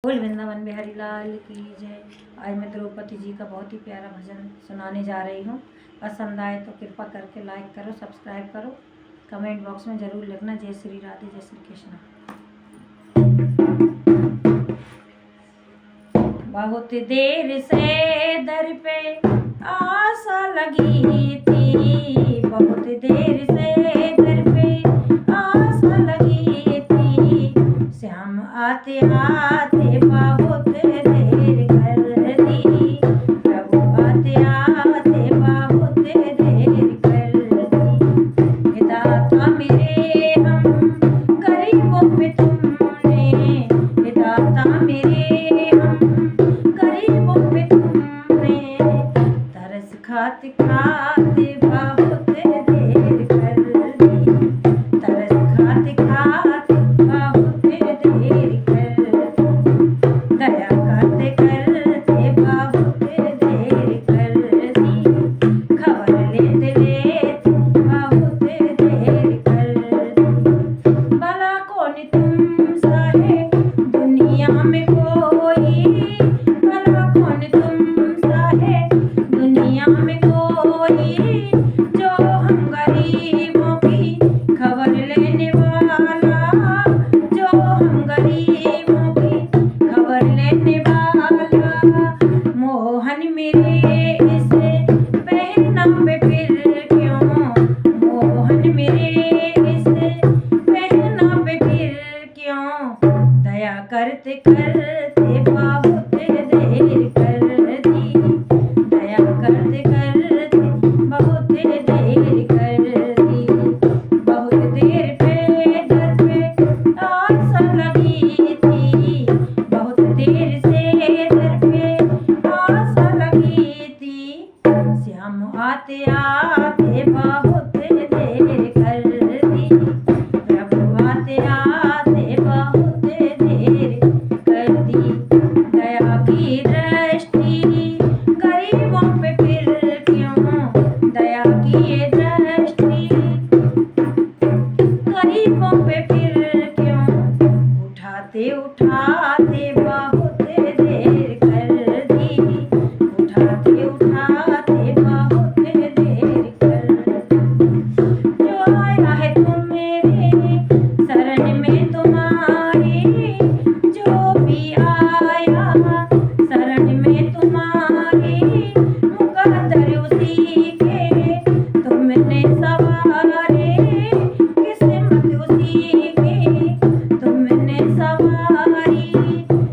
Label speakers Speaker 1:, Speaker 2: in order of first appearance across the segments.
Speaker 1: बोल वृंदावन बिहारी लाल की जय। आज मैं द्रौपदी जी का बहुत ही प्यारा भजन सुनाने जा रही हूँ। पसंद आए तो कृपा करके लाइक करो, सब्सक्राइब करो, कमेंट बॉक्स में ज़रूर लिखना। जय श्री राधे, जय श्री कृष्ण। बहुत देर से दर पे आशा लगी थी, बहुत देर से दर पे आशा लगी थी। श्याम आते आते बहुत देर कर दी, प्रभु आते आते बहुत देर कर दी। दाता मेरे हम गरीबों पे तुमने, दाता मेरे हम गरीबों पे तुमने तरस खाते खाते बहुत देर कर दी, तरस खाते खाते बहुत देर कर दी। दया करते करते बहुत देर कर दी, खबर लेते लेते बहुत देर कर दी। भला कौन तुम सा है दुनिया में कोई, भला कौन तुम सा है दुनिया में कोई, जो हम गरीबों की खबर लेने वाला, जो हम गरीबों की खबर लेने वाला। मोहन मेरे इसे बहना पे फिर क्यों, मोहन मेरे इसे बहना पे फिर क्यों। दया करते करते बहुत देर कर दी, दया करते करते बहुत देर कर दी। बहुत देर पे दर पे आशा लगी थी, बहुत देर से दर पे आशा लगी थी। श्याम आते आते बहुत देर कर दी, प्रभु आते आते बहुत देर कर दी। दया की दृष्टि गरीबों पे फिर क्यों, दया की दृष्टि गरीबों पे फिर क्यों। उठाते उठाते बहुत देर कर दी, उठाते उठाते बहुत देर कर दी। जो आया है तुम मेरे शरण में तुम्हारी, जो भी आया शरण में तुम्हारी, मुकद्दर उसी के तुमने सवारे, किस्मत उसी की तुमने सवारी।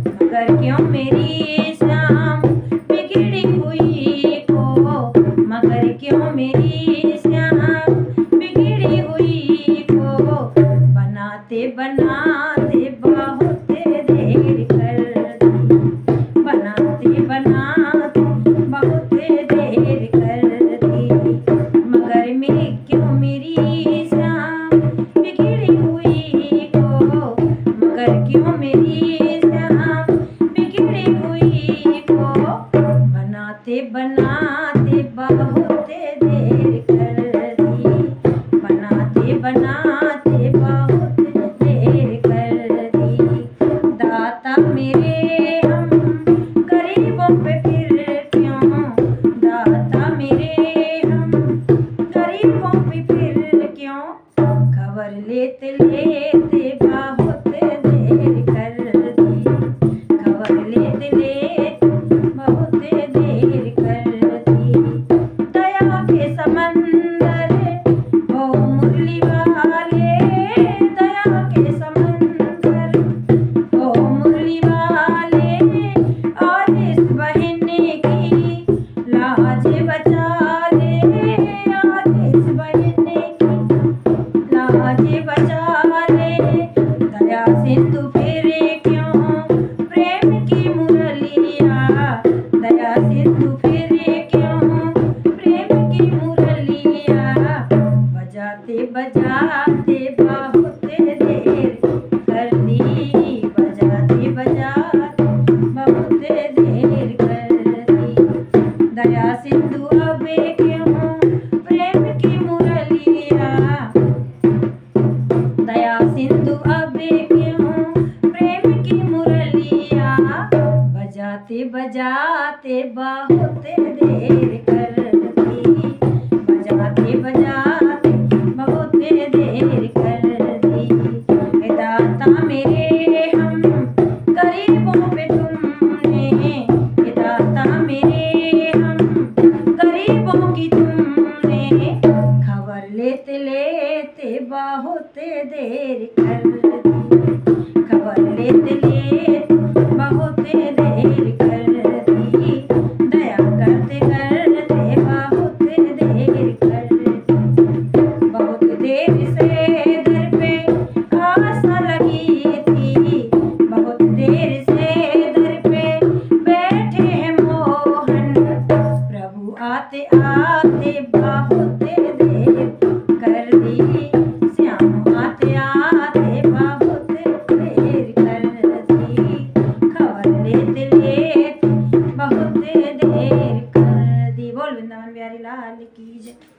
Speaker 1: मगर क्यों मेरी श्याम बिगड़ी हुई को, मगर क्यों मेरी श्याम बिगड़ी हुई को। बनाते बनाते बहुत देर कर दी, बनाते बनाते बहुत देर कर दी। मगर मैं क्यों मेरी श्याम बिगड़ी हुई को, मगर क्यों मेरी श्याम बिगड़ी हुई को। बनाते बनाते बहुत देर कर दी, बनाते बनाते बहुत देर कर दी। दाता मेरे हम गरीबों पे फिर क्यों, दाता मेरे हम गरीबों पे फिर क्यों। खबर लेते लेते बहुत देर कर दी, खबर लेते लेते बहुत देर कर दी। दया के समंदर हो मुरली वाले, दया के समंदर हो मुरली वाले। बजाते बजाते बहुत देर कर दी, बजाते बजाते बहुत देर कर दी। हे दाता मेरे हम गरीबों पे तुमने, हे दाता मेरे हम गरीबों की तुमने खबर लेते लेते बहुत देर कर दी, खबर लेते लेते बहुत देर कर दी। दया करते करते बहुत देर कर दी। बहुत देर से दर पे आशा लगी थी, बहुत देर से दर पे बैठे हैं मोहन। प्रभु आते आते बहुत देर कर दी, श्याम आते आते बहुत देर कर दी। खबर लेते लेते बहुत देर कर दी। बोल वृंदावन बिहारी लाल की जय।